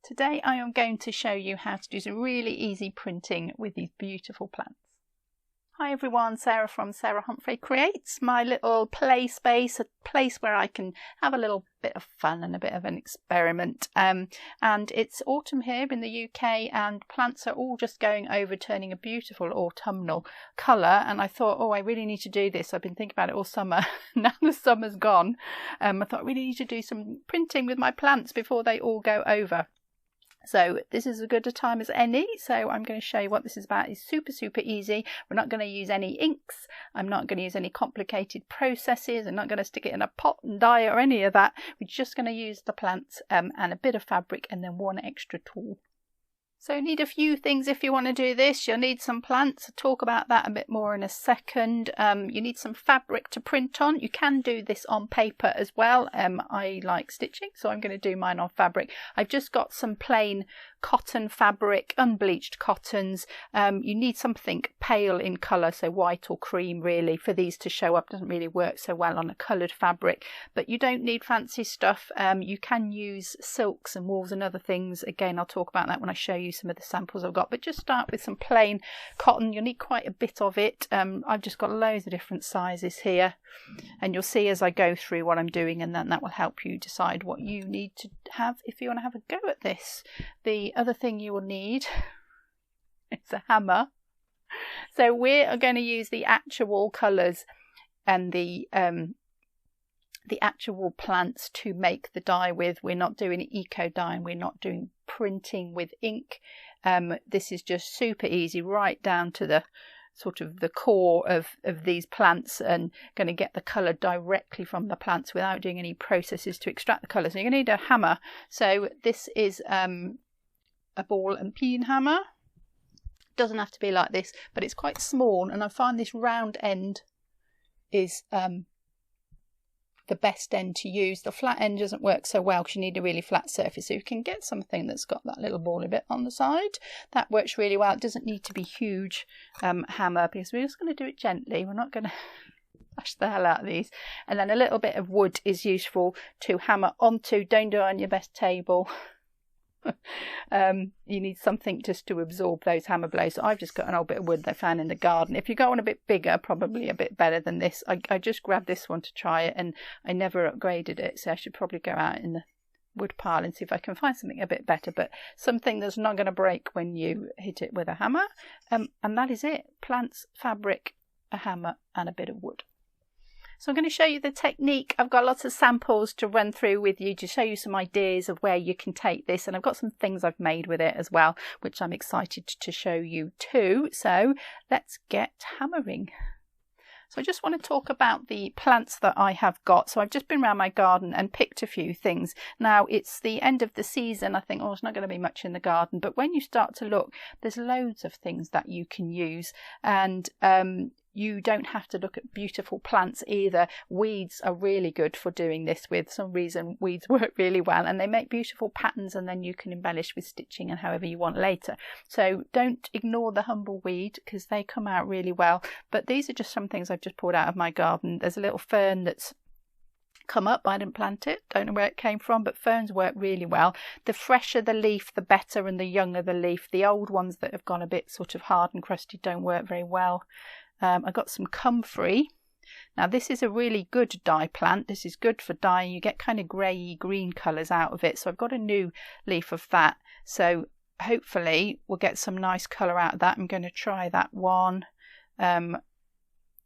Today I am going to show you how to do some really easy printing with these beautiful plants. Hi everyone, Sarah from Sarah Humphrey Creates, my little play space, a place where I can have a little bit of fun and a bit of an experiment. And it's autumn here in the UK and plants are all just going over, turning a beautiful autumnal colour. And I thought, oh, I really need to do this. I've been thinking about it all summer. Now the summer's gone. I thought I really need to do some printing with my plants before they all go over. So this is as good a time as any, so I'm going to show you what this is about. It's super easy. We're not going to use any inks. I'm not going to use any complicated processes. I'm not going to stick it in a pot and dye or any of that. We're just going to use the plants and a bit of fabric and then one extra tool. So you need a few things if you want to do this. You'll need some plants. I'll talk about that a bit more in a second. You need some fabric to print on. You can do this on paper as well. I like stitching, so I'm going to do mine on fabric. I've just got some plain cotton fabric, unbleached cottons. You need something pale in colour, so white or cream really, for these to show up. Doesn't really work so well on a coloured fabric, but you don't need fancy stuff. You can use silks and wools and other things. Again, I'll talk about that when I show you some of the samples I've got, but just start with some plain cotton. You'll need quite a bit of it. I've just got loads of different sizes here, and you'll see as I go through what I'm doing, and then that will help you decide what you need to have if you want to have a go at this. The other thing you will need is a hammer. So we are going to use the actual colours and the actual plants to make the dye with. We're not doing eco dye and we're not doing printing with ink. This is just super easy, right down to the sort of the core of these plants, and going to get the colour directly from the plants without doing any processes to extract the colour. So you're going to need a hammer. So this is a ball and peen hammer. Doesn't have to be like this, but it's quite small, and I find this round end is the best end to use. The flat end doesn't work so well because you need a really flat surface, so you can get something that's got that little ball a bit on the side. That works really well. It doesn't need to be huge hammer, because we're just going to do it gently. We're not going to bash the hell out of these. And then a little bit of wood is useful to hammer onto. Don't do it on your best table. You need something just to absorb those hammer blows. So I've just got an old bit of wood they found in the garden. If you go on a bit bigger, probably a bit better than this. I just grabbed this one to try it, and I never upgraded it, so I should probably go out in the wood pile and see if I can find something a bit better, but something that's not going to break when you hit it with a hammer. And that is it. Plants, fabric, a hammer and a bit of wood. So I'm going to show you the technique. I've got lots of samples to run through with you to show you some ideas of where you can take this, and I've got some things I've made with it as well, which I'm excited to show you too. So let's get hammering. So I just want to talk about the plants that I have got. So I've just been around my garden and picked a few things. Now it's the end of the season. I think, oh, there's not going to be much in the garden, but when you start to look, there's loads of things that you can use, and you don't have to look at beautiful plants either. Weeds are really good for doing this with. For some reason weeds work really well, and they make beautiful patterns, and then you can embellish with stitching and however you want later. So don't ignore the humbleweed because they come out really well. But these are just some things I've just pulled out of my garden. There's a little fern that's come up. I didn't plant it, don't know where it came from, but ferns work really well. The fresher the leaf the better, and the younger the leaf. The old ones that have gone a bit sort of hard and crusty don't work very well. I got some comfrey. Now this is a really good dye plant. This is good for dyeing. You get kind of grey green colours out of it. So I've got a new leaf of that. So hopefully we'll get some nice colour out of that. I'm going to try that one. I'm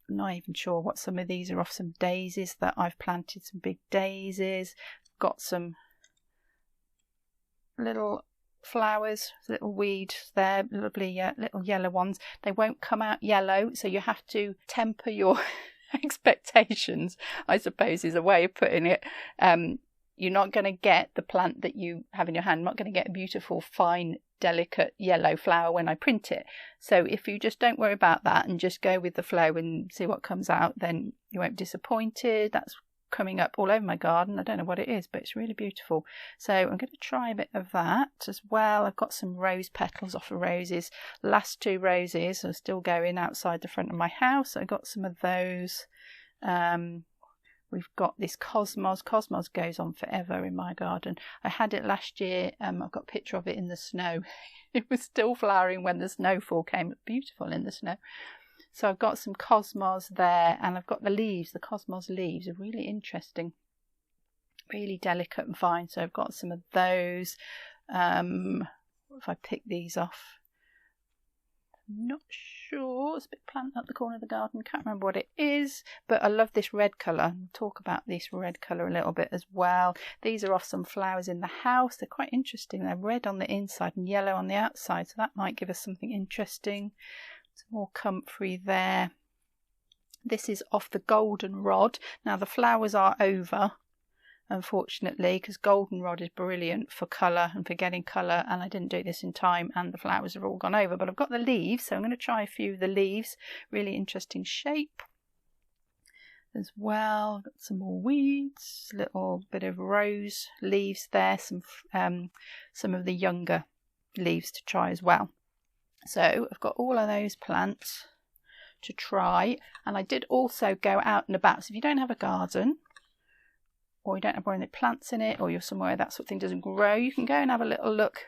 not even sure what some of these are off. Some daisies that I've planted, some big daisies. Got some little flowers, little weeds there, lovely little yellow ones. They won't come out yellow, so you have to temper your expectations, I suppose is a way of putting it. You're not going to get the plant that you have in your hand. I'm not going to get a beautiful fine delicate yellow flower when I print it. So if you just don't worry about that and just go with the flow and see what comes out, then you won't be disappointed. That's coming up all over my garden. I don't know what it is, but it's really beautiful. So I'm going to try a bit of that as well. I've got some rose petals off of roses. Last two roses are still going outside the front of my house. I got some of those. We've got this Cosmos. Cosmos goes on forever in my garden. I had it last year. I've got a picture of it in the snow. It was still flowering when the snowfall came. Beautiful in the snow. So I've got some Cosmos there, and I've got the leaves. The Cosmos leaves are really interesting, really delicate and fine. So I've got some of those. If I pick these off, I'm not sure. It's a big plant at the corner of the garden. Can't remember what it is, but I love this red colour. I'll talk about this red colour a little bit as well. These are off some flowers in the house. They're quite interesting. They're red on the inside and yellow on the outside, so that might give us something interesting. Some more comfrey there. This is off the goldenrod. Now the flowers are over, unfortunately, because goldenrod is brilliant for colour and for getting colour, and I didn't do this in time and the flowers have all gone over, but I've got the leaves, so I'm going to try a few of the leaves. Really interesting shape as well. Got some more weeds, little bit of rose leaves there, some of the younger leaves to try as well. So I've got all of those plants to try, and I did also go out and about. So if you don't have a garden, or you don't have any plants in it, or you're somewhere that sort of thing doesn't grow, you can go and have a little look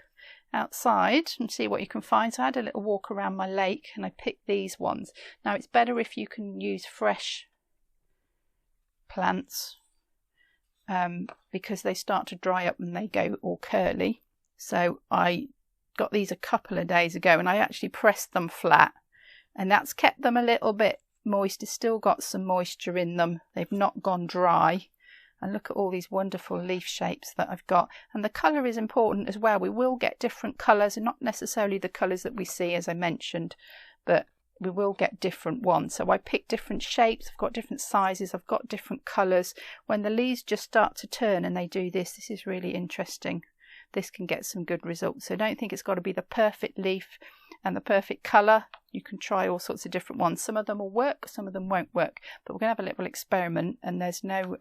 outside and see what you can find. So I had a little walk around my lake and I picked these ones. Now it's better if you can use fresh plants because they start to dry up and they go all curly. So I got these a couple of days ago and I actually pressed them flat, and that's kept them a little bit moist. It's still got some moisture in them. They've not gone dry. And look at all these wonderful leaf shapes that I've got. And the colour is important as well. We will get different colours, and not necessarily the colours that we see, as I mentioned, but we will get different ones. So I picked different shapes. I've got different sizes. I've got different colours. When the leaves just start to turn and they do this, this is really interesting. This can get some good results. So don't think it's got to be the perfect leaf and the perfect colour. You can try all sorts of different ones. Some of them will work, some of them won't work. But we're going to have a little experiment, and there's no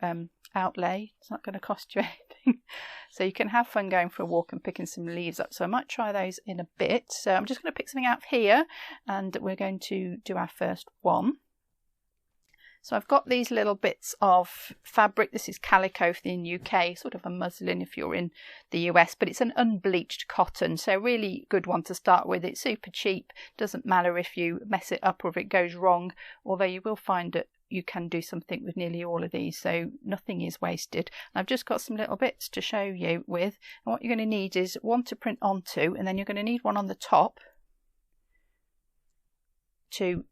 outlay. It's not going to cost you anything. So you can have fun going for a walk and picking some leaves up. So I might try those in a bit. So I'm just going to pick something out here, and we're going to do our first one. So I've got these little bits of fabric. This is calico in the UK, sort of a muslin if you're in the US, but it's an unbleached cotton, so really good one to start with. It's super cheap. Doesn't matter if you mess it up or if it goes wrong, although you will find that you can do something with nearly all of these, so nothing is wasted. And I've just got some little bits to show you with, and what you're going to need is one to print onto, and then you're going to need one on the top to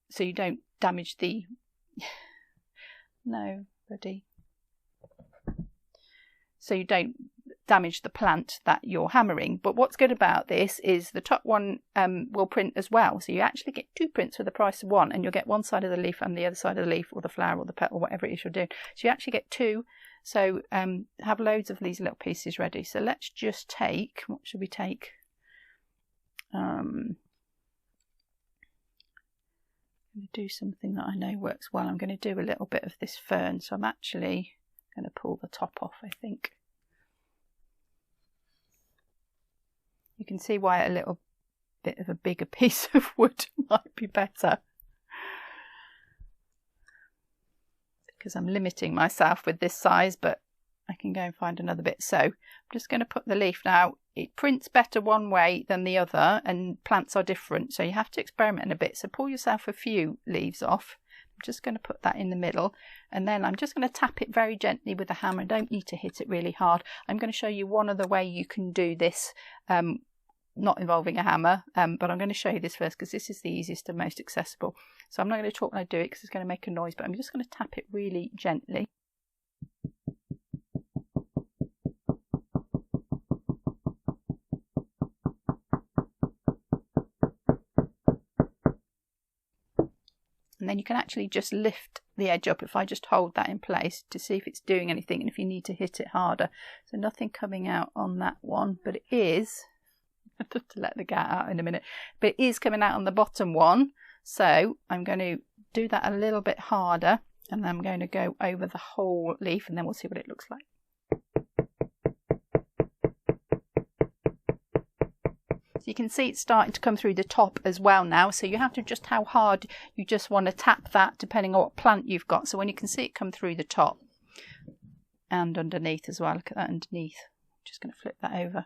so you don't damage the so you don't damage the plant that you're hammering. But what's good about this is the top one will print as well, so you actually get two prints for the price of one, and you'll get one side of the leaf and the other side of the leaf, or the flower or the petal, whatever it is you're doing. So you actually get two. So have loads of these little pieces ready. So let's just take, what should we take? I'm going to do something that I know works well. I'm going to do a little bit of this fern, so I'm actually going to pull the top off, I think. You can see why a little bit of a bigger piece of wood might be better, because I'm limiting myself with this size, but I can go and find another bit. So I'm just going to put the leaf now. It prints better one way than the other, and plants are different, so you have to experiment a bit. So pull yourself a few leaves off. I'm just going to put that in the middle, and then I'm just going to tap it very gently with a hammer. Don't need to hit it really hard. I'm going to show you one other way you can do this, not involving a hammer, but I'm going to show you this first because this is the easiest and most accessible. So I'm not going to talk when I do it because it's going to make a noise, but I'm just going to tap it really gently. And then you can actually just lift the edge up if I just hold that in place to see if it's doing anything and if you need to hit it harder. So nothing coming out on that one, but it is, I'll have to let the cat out in a minute, but it is coming out on the bottom one. So I'm going to do that a little bit harder, and then I'm going to go over the whole leaf, and then we'll see what it looks like. you can see it's starting to come through the top as well now. So you have to adjust how hard you just want to tap that depending on what plant you've got. So when you can see it come through the top and underneath as well. Look at that underneath. I'm just going to flip that over.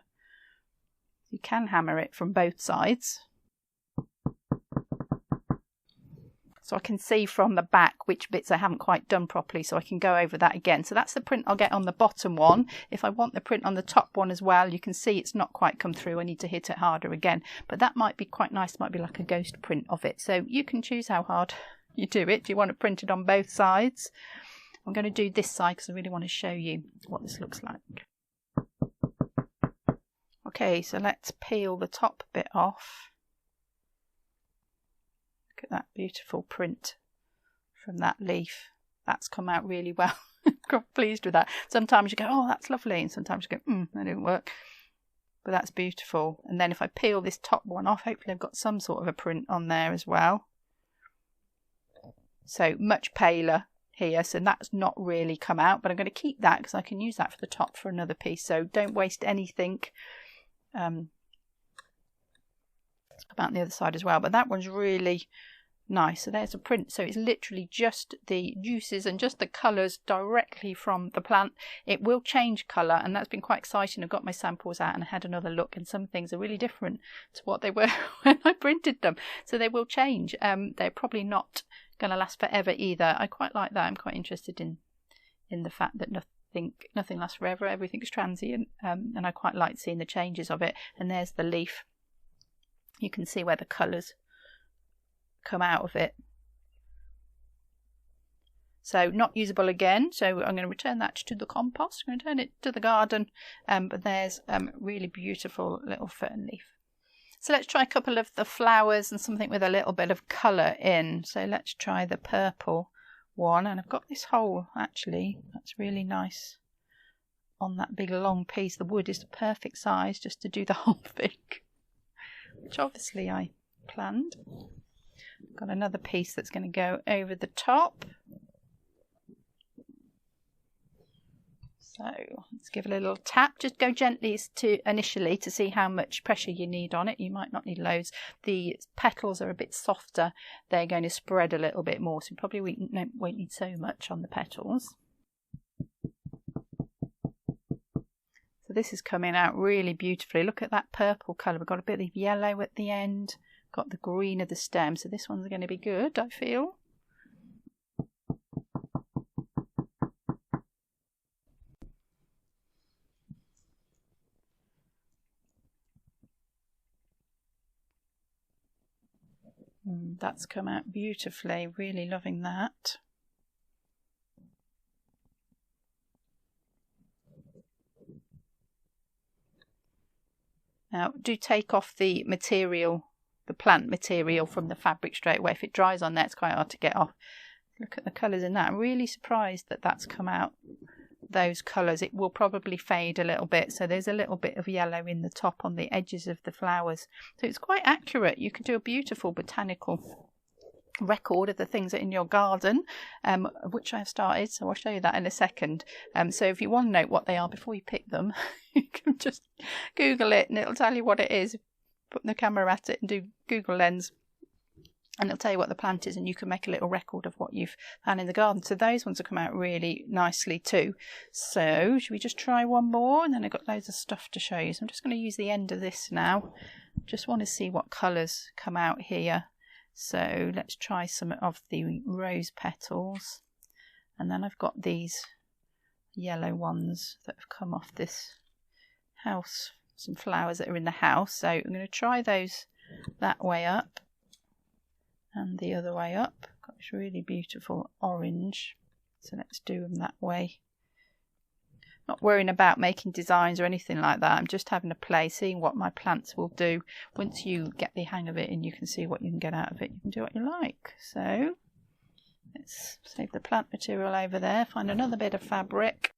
You can hammer it from both sides. So I can see from the back which bits I haven't quite done properly, so I can go over that again. So that's the print I'll get on the bottom one. If I want the print on the top one as well, you can see it's not quite come through. I need to hit it harder again. But that might be quite nice. It might be like a ghost print of it. So you can choose how hard you do it. Do you want it printed on both sides? I'm going to do this side because I really want to show you what this looks like. Okay, so let's peel the top bit off. Look at that beautiful print from that leaf. That's come out really well. I'm quite pleased with that. Sometimes you go, oh, that's lovely. And sometimes you go, that didn't work. But that's beautiful. And then if I peel this top one off, hopefully I've got some sort of a print on there as well. So much paler here. So that's not really come out. But I'm going to keep that because I can use that for the top for another piece. So don't waste anything. About the other side as well, but that one's really nice. So there's a print, so it's literally just the juices and just the colours directly from the plant. It will change colour, and that's been quite exciting. I've got my samples out and I had another look, and some things are really different to what they were when I printed them, so they will change. They're probably not going to last forever either. I quite like that. I'm quite interested in the fact that nothing lasts forever, everything's transient, and I quite like seeing the changes of it. And there's the leaf. You can see where the colours come out of it. So not usable again, so I'm going to return that to the compost. I'm going to return it to the garden, but there's really beautiful little fern leaf. So let's try a couple of the flowers and something with a little bit of colour in. So let's try the purple one, and I've got this hole actually that's really nice on that big long piece. The wood is the perfect size just to do the whole thing, which obviously I planned. Got another piece that's going to go over the top. So let's give it a little tap. Just go gently initially to see how much pressure you need on it. You might not need loads. The petals are a bit softer. They're going to spread a little bit more, so you probably won't need so much on the petals. So this is coming out really beautifully. Look at that purple colour. We've got a bit of yellow at the end. Got the green of the stem. So this one's going to be good, I feel. That's come out beautifully. Really loving that. Now, do take off the material, the plant material from the fabric straight away. If it dries on there, it's quite hard to get off. Look at the colours in that. I'm really surprised that that's come out, those colours. It will probably fade a little bit. So there's a little bit of yellow in the top on the edges of the flowers. So it's quite accurate. You can do a beautiful botanical record of the things that are in your garden, which I've started, so I'll show you that in a second. So if you want to know what they are before you pick them, you can just Google it and it'll tell you what it is. Put the camera at it and do Google Lens, and it'll tell you what the plant is, and you can make a little record of what you've found in the garden. So those ones will come out really nicely too. So should we just try one more, and then I've got loads of stuff to show you. So I'm just going to use the end of this now. Just want to see what colours come out here. So let's try some of the rose petals, and then I've got these yellow ones that have come off this house, some flowers that are in the house. So I'm going to try those that way up and the other way up. Got this really beautiful orange, so let's do them that way. Not worrying about making designs or anything like that. I'm just having a play, seeing what my plants will do. Once you get the hang of it and you can see what you can get out of it, you can do what you like. So let's save the plant material over there, find another bit of fabric.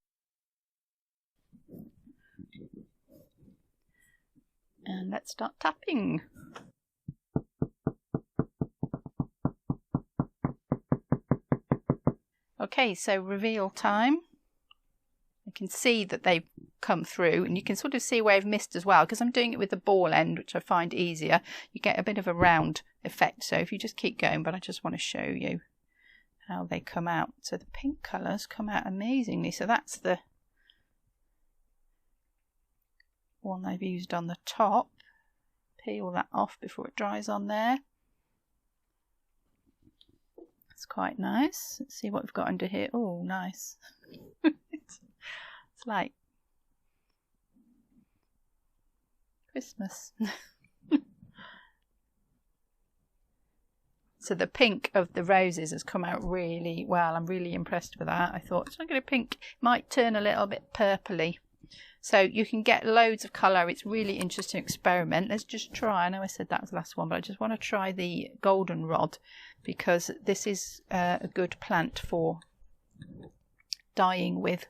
And let's start tapping. Okay, so reveal time. You can see that they've come through, and you can sort of see where I've missed as well, because I'm doing it with the ball end, which I find easier. You get a bit of a round effect. So if you just keep going, but I just want to show you how they come out. So the pink colours come out amazingly. So that's the one I've used on the top. Peel that off before it dries on there. It's quite nice. Let's see what we've got under here. Oh, nice. It's like Christmas. So the pink of the roses has come out really well. I'm really impressed with that. I thought it's not going to pink, might turn a little bit purpley. So you can get loads of colour. It's really interesting experiment. Let's just try. I know I said that was the last one, but I just want to try the goldenrod, because this is a good plant for dyeing with.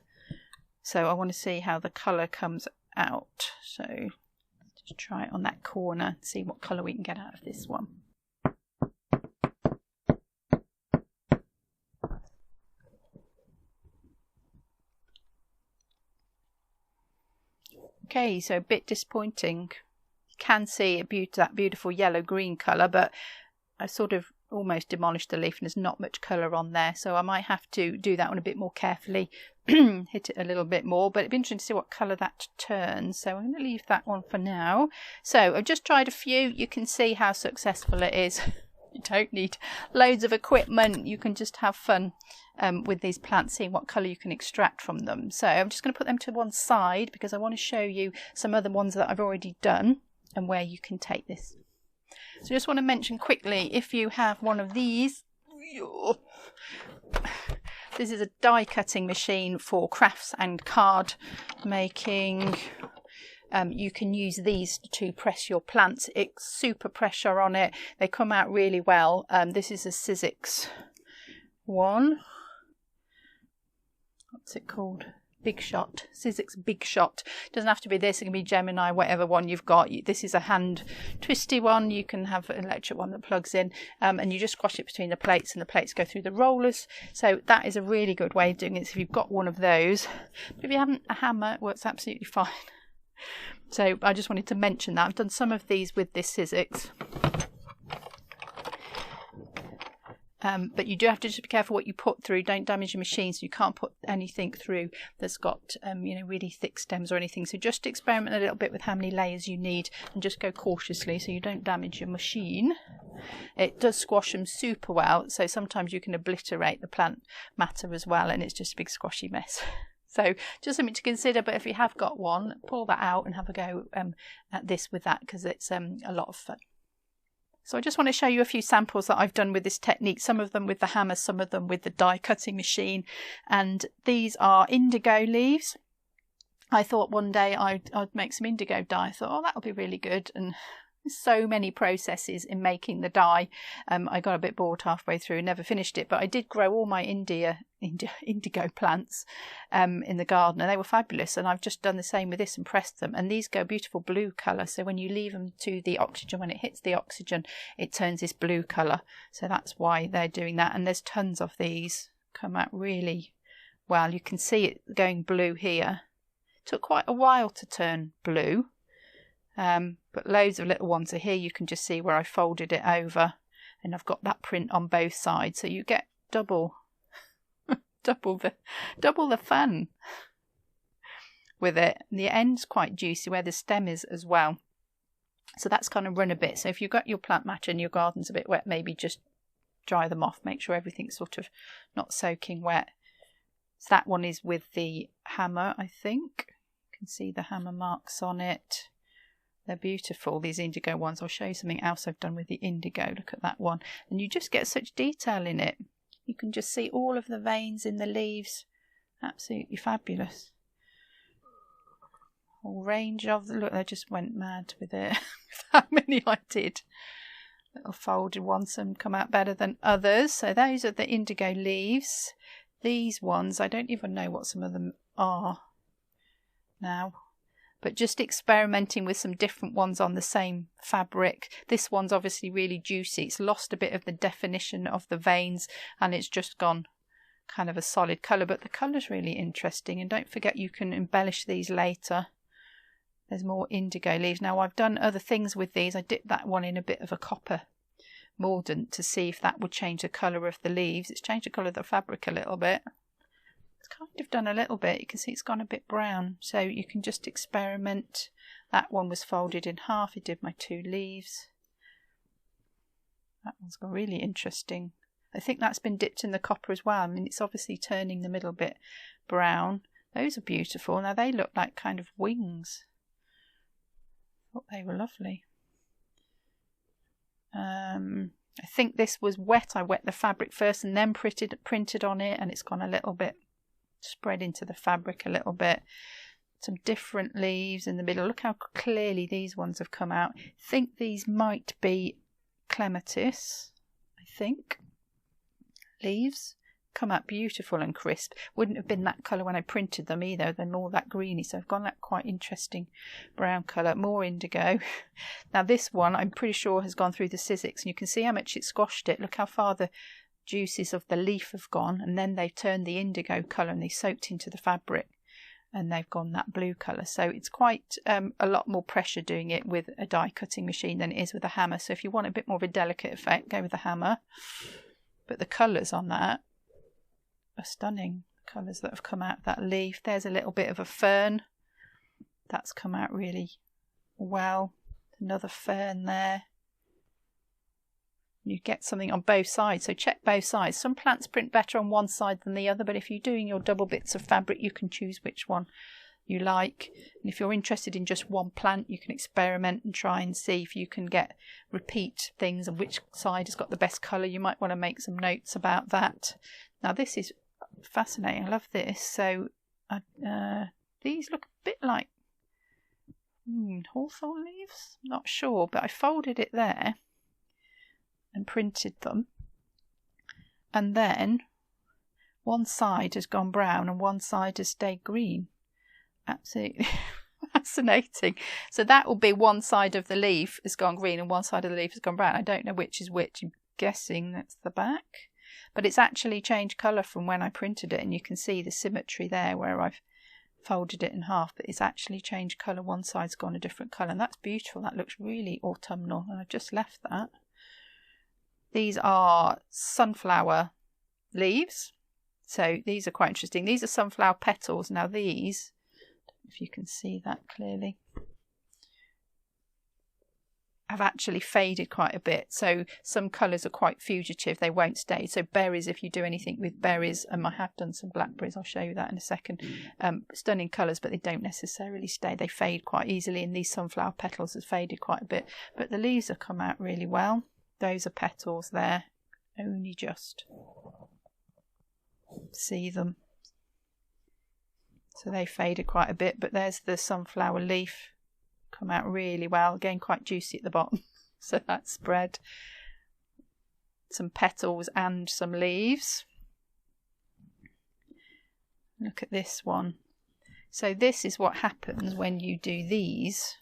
So I want to see how the colour comes out. So let's just try it on that corner, see what colour we can get out of this one. Okay, so a bit disappointing. You can see that beautiful yellow-green colour, but I sort of almost demolished the leaf and there's not much colour on there. So I might have to do that one a bit more carefully, hit it a little bit more. But it'd be interesting to see what colour that turns. So I'm going to leave that one for now. So I've just tried a few. You can see how successful it is. You don't need loads of equipment. You can just have fun with these plants, seeing what colour you can extract from them. So I'm just going to put them to one side because I want to show you some other ones that I've already done and where you can take this. So I just want to mention quickly, if you have one of these, this is a die cutting machine for crafts and card making. You can use these to press your plants. It's super pressure on it. They come out really well. This is a Sizzix one. What's it called? Big Shot. Sizzix Big Shot. Doesn't have to be this. It can be Gemini, whatever one you've got. This is a hand twisty one. You can have an electric one that plugs in, and you just squash it between the plates, and the plates go through the rollers. So that is a really good way of doing it. So if you've got one of those, but if you haven't, a hammer, it works absolutely fine. So I just wanted to mention that. I've done some of these with this Sizzix. But you do have to just be careful what you put through. Don't damage your machine, so you can't put anything through that's got really thick stems or anything. So just experiment a little bit with how many layers you need and just go cautiously so you don't damage your machine. It does squash them super well, so sometimes you can obliterate the plant matter as well, and it's just a big squashy mess. So just something to consider, but if you have got one, pull that out and have a go at this with that, because it's a lot of fun. So I just want to show you a few samples that I've done with this technique, some of them with the hammer, some of them with the die cutting machine. And these are indigo leaves. I thought one day I'd make some indigo dye. I thought, oh, that'll be really good. And so many processes in making the dye. I got a bit bored halfway through and never finished it, but I did grow all my indigo plants in the garden, and they were fabulous. And I've just done the same with this and pressed them, and these go beautiful blue colour. So when you leave them to the oxygen, when it hits the oxygen, it turns this blue colour. So that's why they're doing that. And there's tons of these come out really well. You can see it going blue here. It took quite a while to turn blue. But loads of little ones are here. You can just see where I folded it over, and I've got that print on both sides, so you get double the fun with it. And the end's quite juicy where the stem is as well, so that's kind of run a bit. So if you've got your plant match and your garden's a bit wet, maybe just dry them off, make sure everything's sort of not soaking wet. So that one is with the hammer, I think. You can see the hammer marks on it. They're beautiful, these indigo ones. I'll show you something else I've done with the indigo. Look at that one. And you just get such detail in it. You can just see all of the veins in the leaves. Absolutely fabulous. Whole range of them. Look, they just went mad with it. How many I did. Little folded ones, some come out better than others. So those are the indigo leaves. These ones, I don't even know what some of them are now. But just experimenting with some different ones on the same fabric. This one's obviously really juicy. It's lost a bit of the definition of the veins, and it's just gone kind of a solid colour, but the colour's really interesting. And don't forget, you can embellish these later. There's more indigo leaves. Now, I've done other things with these. I dipped that one in a bit of a copper mordant to see if that would change the colour of the leaves. It's changed the colour of the fabric a little bit. It's kind of done a little bit. You can see it's gone a bit brown, so you can just experiment. That one was folded in half. I did my 2 leaves. That one's got really interesting. I think that's been dipped in the copper as well. I mean, it's obviously turning the middle bit brown. Those are beautiful. Now, they look like kind of wings. I thought they were lovely. I think this was wet. I wet the fabric first and then printed on it, and it's gone a little bit spread into the fabric a little bit. Some different leaves in the middle. Look how clearly these ones have come out. I think these might be clematis, I think. Leaves come out beautiful and crisp. Wouldn't have been that colour when I printed them either. They're more that greeny, so I've gone that quite interesting brown colour. More indigo. Now this one I'm pretty sure has gone through the Sizzix, and you can see how much it squashed it. Look how far the juices of the leaf have gone, and then they've turned the indigo colour and they soaked into the fabric, and they've gone that blue colour. So it's quite a lot more pressure doing it with a die cutting machine than it is with a hammer. So if you want a bit more of a delicate effect, go with a hammer. But the colours on that are stunning. The colours that have come out of that leaf. There's a little bit of a fern. That's come out really well. Another fern there. You get something on both sides, so check both sides. Some plants print better on one side than the other, but if you're doing your double bits of fabric, you can choose which one you like. And if you're interested in just one plant, you can experiment and try and see if you can get repeat things and which side has got the best colour. You might want to make some notes about that. Now this is fascinating. I love this. So these look a bit like hawthorn leaves. Not sure, but I folded it there and printed them, and then one side has gone brown and one side has stayed green. Absolutely fascinating. So that will be one side of the leaf has gone green and one side of the leaf has gone brown. I don't know which is which. I'm guessing that's the back, but it's actually changed colour from when I printed it, and you can see the symmetry there where I've folded it in half, but it's actually changed colour. One side's gone a different colour, and that's beautiful. That looks really autumnal, and I've just left that. These are sunflower leaves, so these are quite interesting. These are sunflower petals. Now these, I don't know if you can see that clearly, have actually faded quite a bit. So some colours are quite fugitive, they won't stay. So berries, if you do anything with berries, I have done some blackberries, I'll show you that in a second. Stunning colours, but they don't necessarily stay. They fade quite easily, and these sunflower petals have faded quite a bit. But the leaves have come out really well. Those are petals there, only just see them. So they faded quite a bit, but there's the sunflower leaf, come out really well. Again, quite juicy at the bottom. So that's spread. Some petals and some leaves. Look at this one. So this is what happens when you do these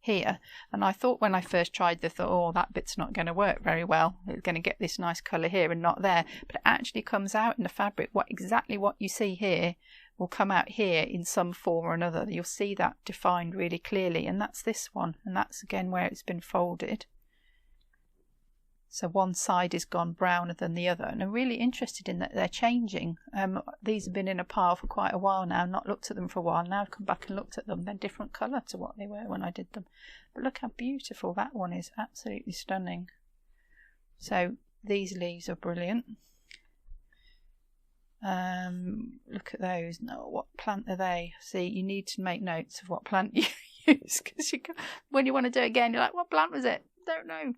here, and I thought when I first tried this, oh, that bit's not going to work very well, it's going to get this nice colour here and not there, but it actually comes out in the fabric. Exactly what you see here will come out here in some form or another. You'll see that defined really clearly, and that's this one, and that's again where it's been folded. So one side is gone browner than the other, and I'm really interested in that they're changing. These have been in a pile for quite a while now, not looked at them for a while. Now I've come back and looked at them. They're different colour to what they were when I did them. But look how beautiful that one is, absolutely stunning. So these leaves are brilliant. Look at those. No, what plant are they? See, you need to make notes of what plant you use, because when you want to do it again, you're like, what plant was it? Don't know.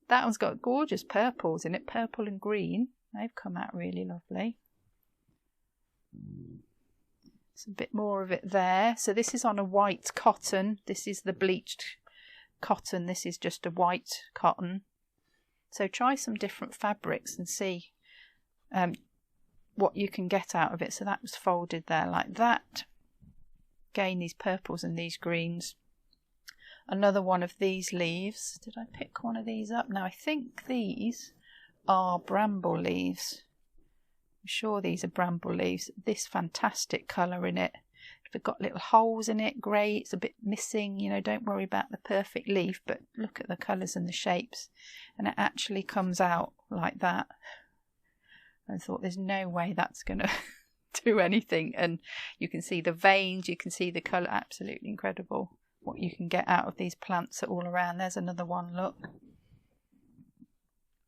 That one's got gorgeous purples in it, purple and green. They've come out really lovely. There's a bit more of it there. So this is on a white cotton. This is the bleached cotton. This is just a white cotton. So try some different fabrics and see what you can get out of it. So that was folded there like that. Again, these purples and these greens. Another one of these leaves. Did I pick one of these up? Now I think these are bramble leaves. I'm sure these are bramble leaves. This fantastic colour in it. If it's got little holes in it, grey, it's a bit missing, you know, don't worry about the perfect leaf, but look at the colours and the shapes. And it actually comes out like that. I thought there's no way that's going to do anything. And you can see the veins, you can see the colour, absolutely incredible what you can get out of these plants all around. There's another one, look.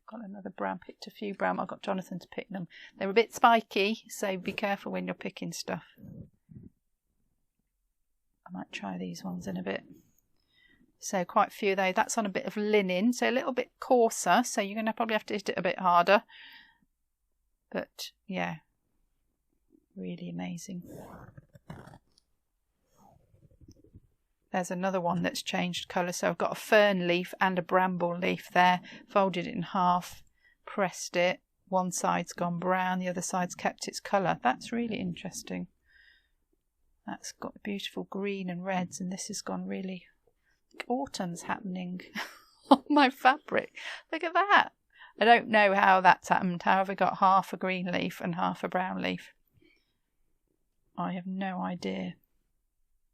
Got another brown, picked a few brown. I got Jonathan to pick them. They're a bit spiky, so be careful when you're picking stuff. I might try these ones in a bit. So quite a few though. That's on a bit of linen, so a little bit coarser, so you're going to probably have to hit it a bit harder. But yeah, really amazing. There's another one that's changed colour. So I've got a fern leaf and a bramble leaf there. Folded it in half, pressed it. One side's gone brown, the other side's kept its colour. That's really interesting. That's got beautiful green and reds, and this has gone really... Autumn's happening on my fabric. Look at that. I don't know how that's happened. How have I got half a green leaf and half a brown leaf? I have no idea.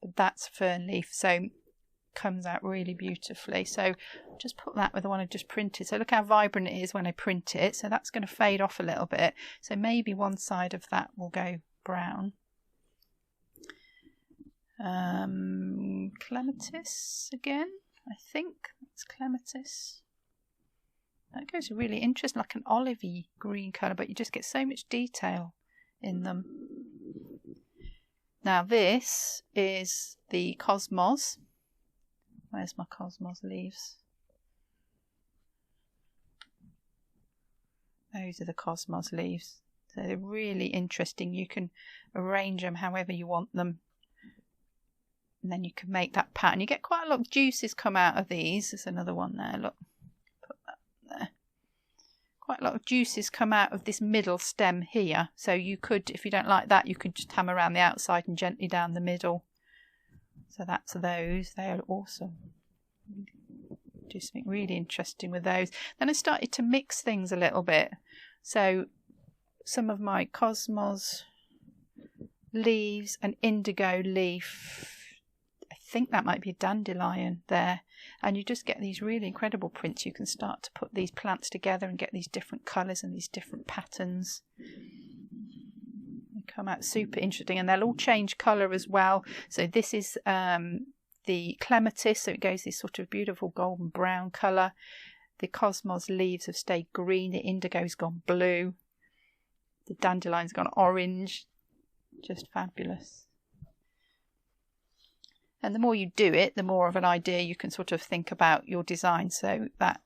But that's fern leaf, so comes out really beautifully. So just put that with the one I just printed. So look how vibrant it is when I print it. So that's going to fade off a little bit. So maybe one side of that will go brown. Clematis again, I think that's clematis. That goes really interesting, like an olivey green colour, but you just get so much detail in them. Now this is the cosmos. Where's my cosmos leaves? Those are the cosmos leaves. So they're really interesting. You can arrange them however you want them. And then you can make that pattern. You get quite a lot of juices come out of these. There's another one there, look. Put that there. Quite a lot of juices come out of this middle stem here. So you could, if you don't like that, you could just hammer around the outside and gently down the middle. So that's those. They are awesome. Do something really interesting with those. Then I started to mix things a little bit. So some of my cosmos leaves, an indigo leaf. I think that might be a dandelion there, and you just get these really incredible prints. You can start to put these plants together and get these different colours and these different patterns. They come out super interesting, and they'll all change colour as well. So this is the clematis, so it goes this sort of beautiful golden brown colour. The cosmos leaves have stayed green, the indigo's gone blue, the dandelion's gone orange. Just fabulous. And the more you do it, the more of an idea you can sort of think about your design. So that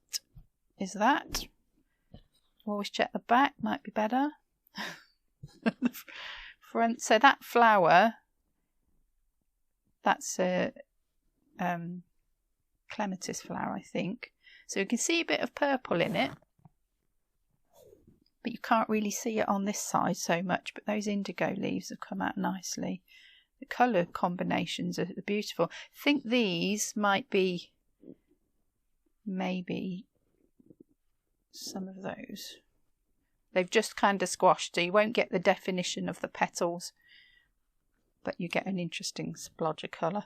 is that. Always check the back, might be better. The front. So that flower, that's a clematis flower, I think. So you can see a bit of purple in it, but you can't really see it on this side so much. But those indigo leaves have come out nicely. The colour combinations are beautiful. I think these might be maybe some of those. They've just kind of squashed, so you won't get the definition of the petals, but you get an interesting splodge of colour.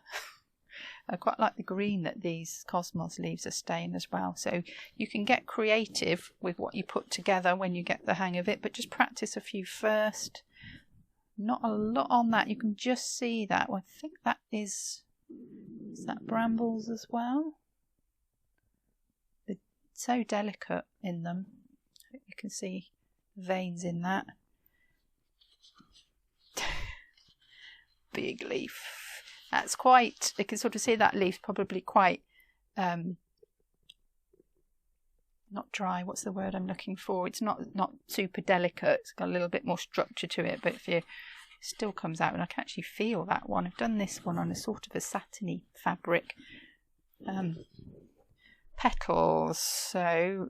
I quite like the green that these cosmos leaves are staying as well. So you can get creative with what you put together when you get the hang of it, but just practice a few first. Not a lot on that. You can just see that. Well, I think that is that brambles as well? They're so delicate in them. You can see veins in that. Big leaf. That's quite, you can sort of see that leaf probably quite, not dry, what's the word I'm looking for? It's not super delicate, it's got a little bit more structure to it, but if you, it still comes out, and I can actually feel that one. I've done this one on a sort of a satiny fabric. Petals, so, I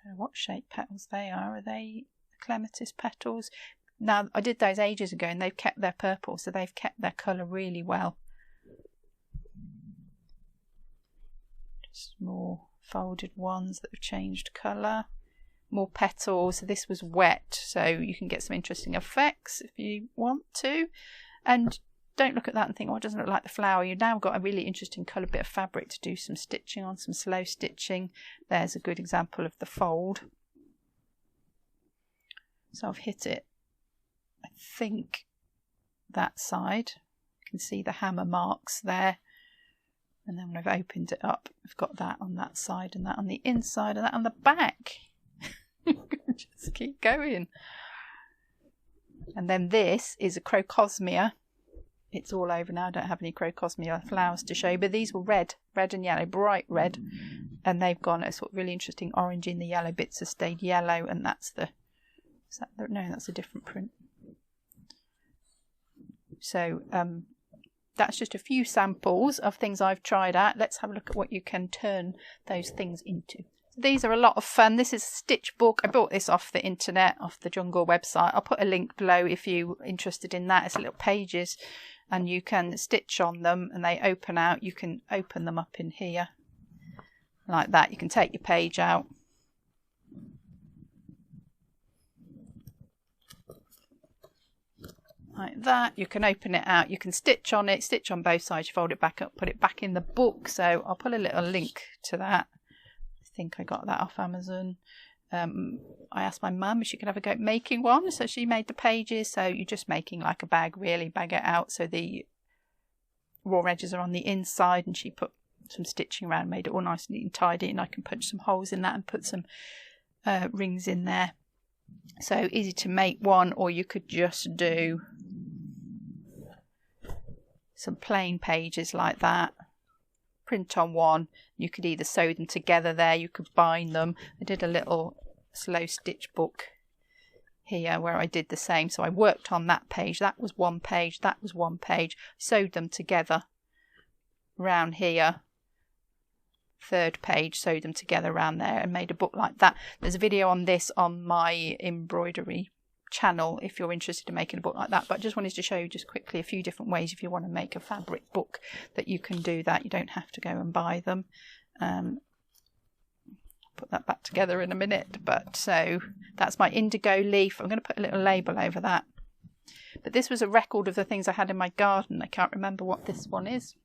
don't know what shape petals they are they clematis petals? Now, I did those ages ago and they've kept their purple, so they've kept their colour really well. Just more folded ones that have changed colour. more petals. This was wet, so you can get some interesting effects if you want to. And don't look at that and think, oh, it doesn't look like the flower. You've now got a really interesting coloured bit of fabric to do some stitching on, some slow stitching. There's a good example of the fold. So I've hit it, I think, that side. You can see the hammer marks there. And then when I've opened it up, I've got that on that side and that on the inside and that on the back. Just keep going. And then this is a Crocosmia. It's all over now. I don't have any Crocosmia flowers to show you, but these were red and yellow, bright red, and they've gone a sort of really interesting orange in the yellow bits have stayed yellow, and that's the, no, that's a different print. So that's just a few samples of things I've tried out. Let's have a look at what you can turn those things into. These are a lot of fun. This is a stitch book. I bought this off the internet, off the Jungle website. I'll put a link below if you're interested in that. It's little pages and you can stitch on them and they open out. You can open them up in here like that. You can take your page out. Like that. You can open it out. You can stitch on it, stitch on both sides. You fold it back up, put it back in the book. So I'll put a little link to that. I think I got that off Amazon. I asked my mum if she could have a go at making one, so she made the pages. So you're just making like a bag, really, bag it out so the raw edges are on the inside, and she put some stitching around, made it all nice and neat and tidy, and I can punch some holes in that and put some rings in there. So easy to make one, or you could just do some plain pages like that. Print on one. You could either sew them together there, you could bind them. I did a little slow stitch book here where I did the same. So I worked on that page. That was one page. That was one page. Sewed them together around here. Third page, sewed them together around there and made a book like that. There's a video on this on my embroidery channel if you're interested in making a book like that, but I just wanted to show you just quickly a few different ways if you want to make a fabric book that you can do that. You don't have to go and buy them. Put that back together in a minute. But so that's my indigo leaf. I'm going to put a little label over that. But this was a record of the things I had in my garden. I can't remember what this one is,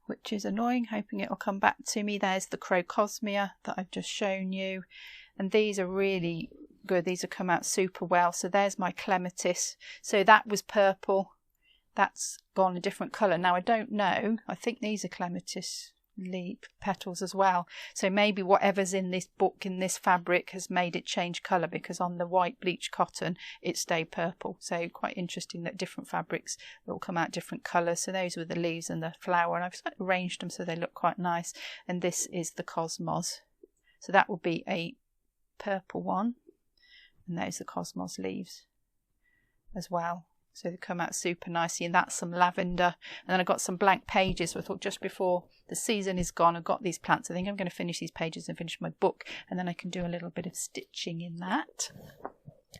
which is annoying. Hoping it will come back to me. There's the Crocosmia that I've just shown you, and these are really good. These have come out super well. So there's my clematis. So that was purple. That's gone a different colour. Now I don't know. I think these are clematis leaf petals as well. So maybe whatever's in this book, in this fabric, has made it change colour, because on the white bleached cotton it stayed purple. So quite interesting that different fabrics will come out different colours. So those were the leaves and the flower, and I've arranged them so they look quite nice. And this is the Cosmos. So that will be a purple one. And there's the Cosmos leaves as well. So they come out super nicely. And that's some lavender. And then I've got some blank pages. So I thought just before the season is gone, I've got these plants. I think I'm going to finish these pages and finish my book. And then I can do a little bit of stitching in that.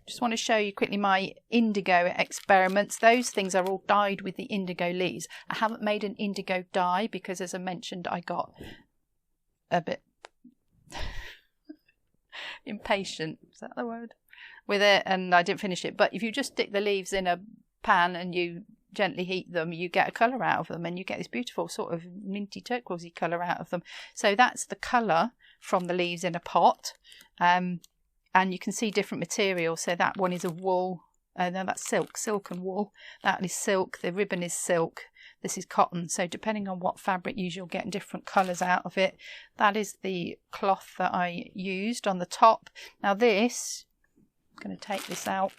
Just want to show you quickly my indigo experiments. Those things are all dyed with the indigo leaves. I haven't made an indigo dye because, as I mentioned, I got a bit impatient. Is that the word? With it, and I didn't finish it. But if you just stick the leaves in a pan and you gently heat them, you get a colour out of them, and you get this beautiful sort of minty turquoisey colour out of them. So that's the colour from the leaves in a pot, and you can see different materials. So that one is a wool, no, that's silk and wool. That is silk. The ribbon is silk. This is cotton. So depending on what fabric you use, you'll get different colours out of it. That is the cloth that I used on the top. Now this, I'm going to take this out.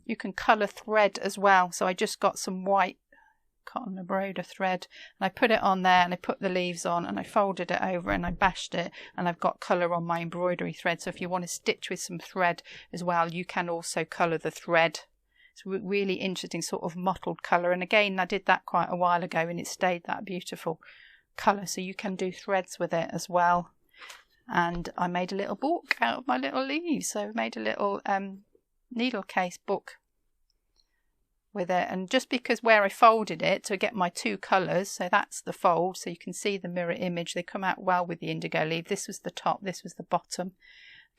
You can colour thread as well. So I just got some white cotton embroider thread and I put it on there, and I put the leaves on, and I folded it over and I bashed it, and I've got colour on my embroidery thread. So if you want to stitch with some thread as well, you can also colour the thread. It's a really interesting sort of mottled colour, and again I did that quite a while ago and it stayed that beautiful colour. So you can do threads with it as well. And I made a little book out of my little leaves. So I made a little needle case book with it. And just because where I folded it to get my two colours, so that's the fold, so you can see the mirror image, they come out well with the indigo leaf. This was the top, this was the bottom.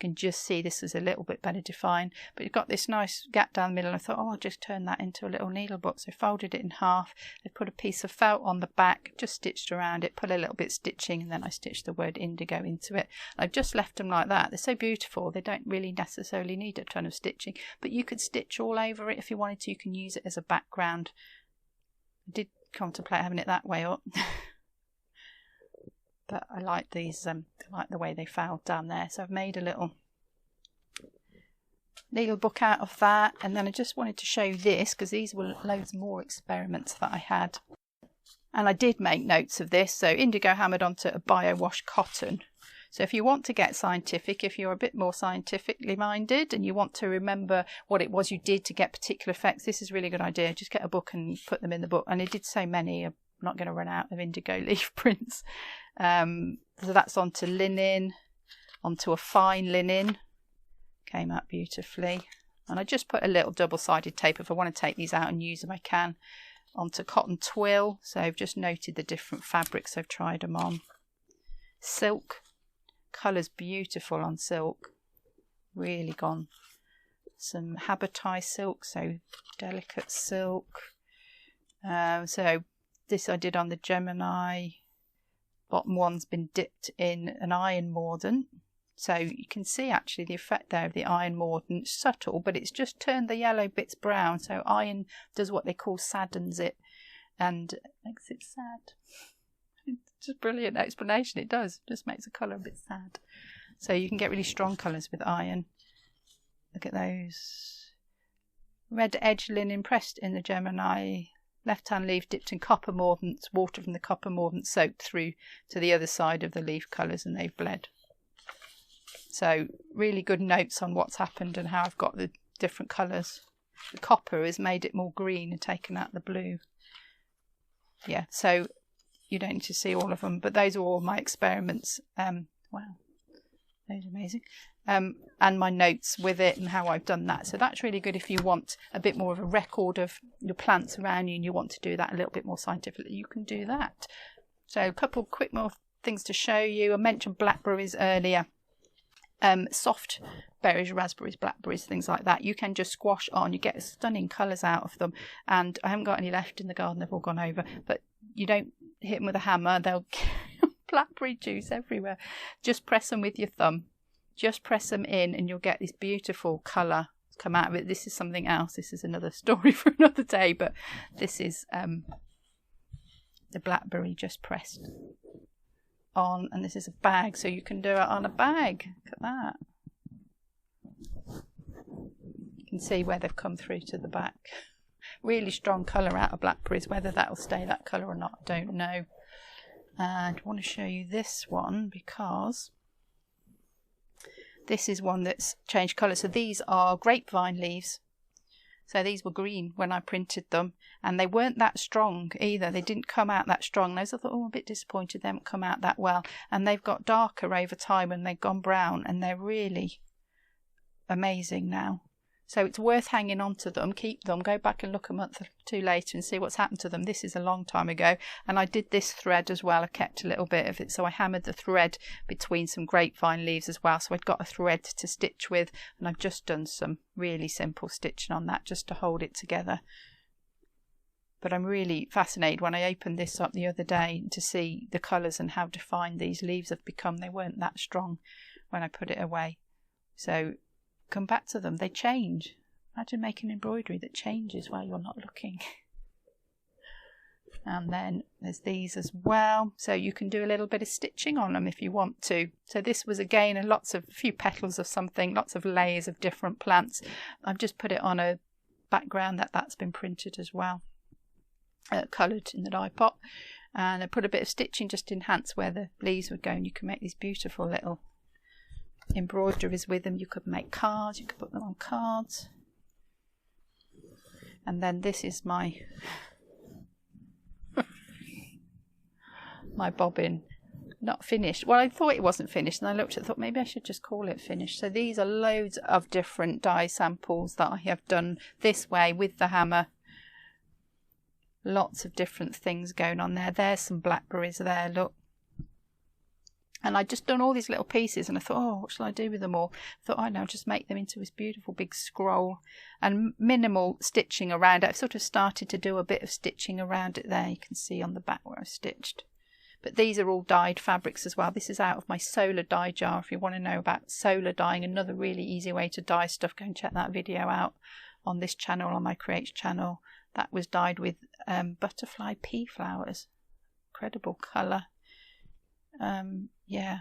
You can just see this is a little bit better defined, but you've got this nice gap down the middle. I thought, oh, I'll just turn that into a little needle book. So I folded it in half. I put a piece of felt on the back, just stitched around it, put a little bit of stitching, and then I stitched the word indigo into it. I've just left them like that. They're so beautiful. They don't really necessarily need a ton of stitching, but you could stitch all over it if you wanted to. You can use it as a background. I did contemplate having it that way up. But I like these, I like the way they fouled down there. So I've made a little needle book out of that. And then I just wanted to show this because these were loads more experiments that I had. And I did make notes of this. So indigo hammered onto a bio-wash cotton. So if you want to get scientific, if you're a bit more scientifically minded and you want to remember what it was you did to get particular effects, this is a really good idea. Just get a book and put them in the book. And I did so many, I'm not going to run out of indigo leaf prints. So that's onto linen, onto a fine linen, came out beautifully. And I just put a little double-sided tape. If I want to take these out and use them, I can. Onto cotton twill, so I've just noted the different fabrics I've tried them on. Silk, colours beautiful on silk, really gone. Some Habotai silk, so delicate silk. So this I did on the Gemini. Bottom one's been dipped in an iron mordant, so you can see actually the effect there of the iron mordant. Subtle, but it's just turned the yellow bits brown, so iron does what they call saddens it and makes it sad. It's just brilliant explanation. It does, just makes the colour a bit sad. So you can get really strong colours with iron. Look at those. Red edge linen pressed in the Gemini. Left-hand leaf dipped in copper mordants, water from the copper mordant soaked through to the other side of the leaf colours and they've bled. So really good notes on what's happened and how I've got the different colours. The copper has made it more green and taken out the blue. Yeah, so you don't need to see all of them, but those are all my experiments. Wow, those are amazing. And my notes with it and how I've done that. So that's really good if you want a bit more of a record of your plants around you and you want to do that a little bit more scientifically, you can do that. So a couple of quick more things to show you. I mentioned blackberries earlier. Soft berries, raspberries, blackberries, things like that. You can just squash on. You get stunning colours out of them. And I haven't got any left in the garden. They've all gone over. But you don't hit them with a hammer. They'll blackberry juice everywhere. Just press them with your thumb. Just press them in and you'll get this beautiful colour come out of it. This is something else. This is another story for another day, but this is the blackberry just pressed on, and this is a bag, so you can do it on a bag. Look at that. You can see where they've come through to the back. Really strong colour out of blackberries. Whether that will stay that colour or not, I don't know. And I want to show you this one because this is one that's changed colour. So these are grapevine leaves. So these were green when I printed them, and they weren't that strong either. They didn't come out that strong. Those I thought, oh, I'm a bit disappointed they haven't come out that well. And they've got darker over time and they've gone brown, and they're really amazing now. So it's worth hanging on to them, keep them, go back and look a month or two later and see what's happened to them. This is a long time ago, and I did this thread as well. I kept a little bit of it, so I hammered the thread between some grapevine leaves as well, so I'd got a thread to stitch with, and I've just done some really simple stitching on that just to hold it together. But I'm really fascinated when I opened this up the other day to see the colours and how defined these leaves have become. They weren't that strong when I put it away. So come back to them, they change. Imagine making embroidery that changes while you're not looking. And then there's these as well, so you can do a little bit of stitching on them if you want to. So this was again a few petals of something, lots of layers of different plants. I've just put it on a background that's been printed as well, coloured in the dye pot, and I put a bit of stitching just to enhance where the leaves would go, and you can make these beautiful little embroideries with them. You could make cards, you could put them on cards. And then this is my my bobbin, not finished. Well, I thought it wasn't finished, and I looked at it, thought maybe I should just call it finished. So these are loads of different dye samples that I have done this way with the hammer, Lots of different things going on there. There's some blackberries there, look. And I'd just done all these little pieces and I thought, oh, what shall I do with them all? I thought, I know, just make them into this beautiful big scroll, and minimal stitching around it. I've sort of started to do a bit of stitching around it there. You can see on the back where I've stitched. But these are all dyed fabrics as well. This is out of my solar dye jar. If you want to know about solar dyeing, another really easy way to dye stuff, go and check that video out on this channel, on my Creates channel. That was dyed with butterfly pea flowers. Incredible colour. Yeah,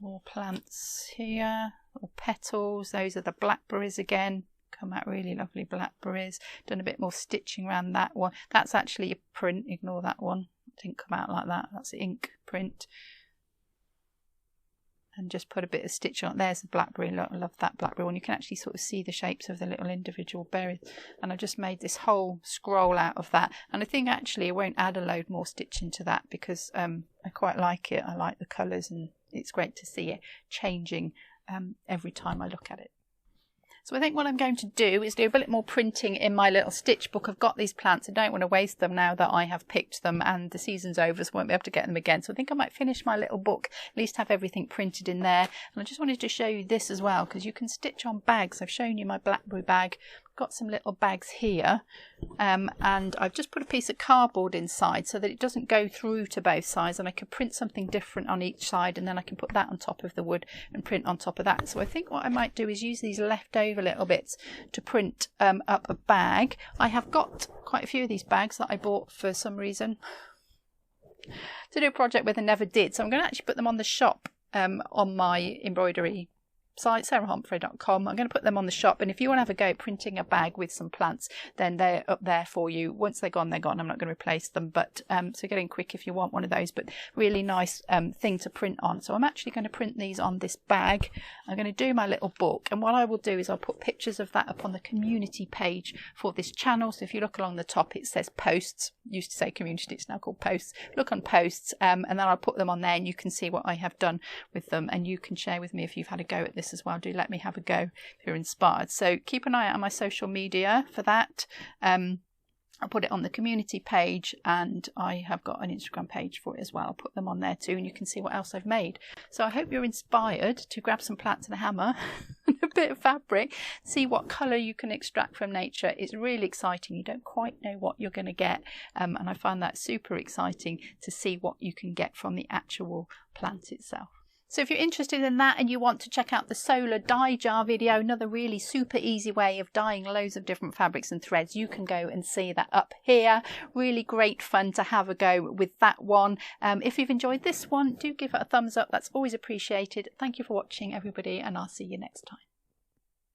more plants here, or petals. Those are the blackberries again. Come out really lovely blackberries. Done a bit more stitching around that one. That's actually a print. Ignore that one. It didn't come out like that. That's the ink print. And just put a bit of stitch on. There's the blackberry. Look, I love that blackberry one. You can actually sort of see the shapes of the little individual berries. And I've just made this whole scroll out of that. And I think actually I won't add a load more stitching to that because I quite like it. I like the colours and it's great to see it changing every time I look at it. So I think what I'm going to do is do a bit more printing in my little stitch book. I've got these plants. I don't want to waste them now that I have picked them and the season's over, so I won't be able to get them again. So I think I might finish my little book, at least have everything printed in there. And I just wanted to show you this as well, because you can stitch on bags. I've shown you my blackberry bag. I've got some little bags here, and I've just put a piece of cardboard inside so that it doesn't go through to both sides, and I can print something different on each side, and then I can put that on top of the wood and print on top of that. So I think what I might do is use these leftover little bits to print up a bag. I have got quite a few of these bags that I bought for some reason to do a project with and never did, so I'm going to actually put them on the shop on my embroidery site, sarahhumphrey.com. I'm going to put them on the shop, and if you want to have a go at printing a bag with some plants, then they're up there for you. Once they're gone, they're gone. I'm not going to replace them, but so get in quick if you want one of those. But really nice thing to print on. So I'm actually going to print these on this bag. I'm going to do my little book, and what I will do is I'll put pictures of that up on the community page for this channel. So if you look along the top, it says posts. It used to say community, it's now called posts. Look on posts, and then I'll put them on there, and you can see what I have done with them, and you can share with me if you've had a go at this as well. Do let me have a go if you're inspired. So keep an eye out on my social media for that. I'll put it on the community page, and I have got an Instagram page for it as well. I'll put them on there too, and you can see what else I've made. So I hope you're inspired to grab some plants and a hammer and a bit of fabric, see what colour you can extract from nature. It's really exciting. You don't quite know what you're going to get, and I find that super exciting to see what you can get from the actual plant itself. So if you're interested in that and you want to check out the solar dye jar video, another really super easy way of dyeing loads of different fabrics and threads, you can go and see that up here. Really great fun to have a go with that one. If you've enjoyed this one, do give it a thumbs up. That's always appreciated. Thank you for watching, everybody, and I'll see you next time.